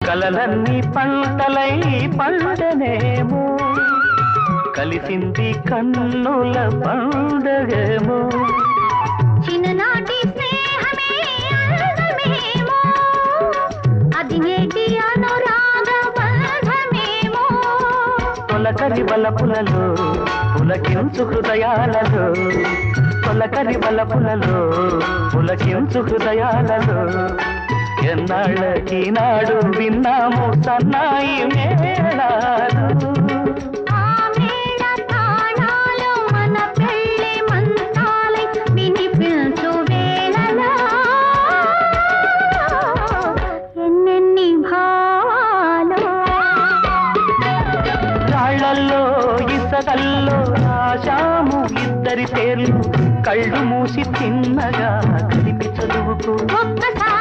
కలలన్నీ పంటలై పండనేమో కలిసింది కన్నుల పండగేమో చిన్ననాటి స్నేహమే అందమేమో అది నేటి అనురాగ బంధమేమో తొలకరి బలపులలో పులకించు హృదయాలలో తొలకరి బలపులలో పులకించు హృదయాలలో ఎన్నాళ్ళకినాడు విన్నాము సన్నాయి మేళాలు ఆ మేళ తాళాలు మన పెళ్ళి మంత్రాలై వినిపించు వేళలో ఎన్నెన్ని భావాలు రాళ్లల్లో ఇసగల్లో రాశాము ఇద్దరి పేర్లు కళ్ళు మూసి తిన్నగా కలిపి చదువుకు ఒక్కసారి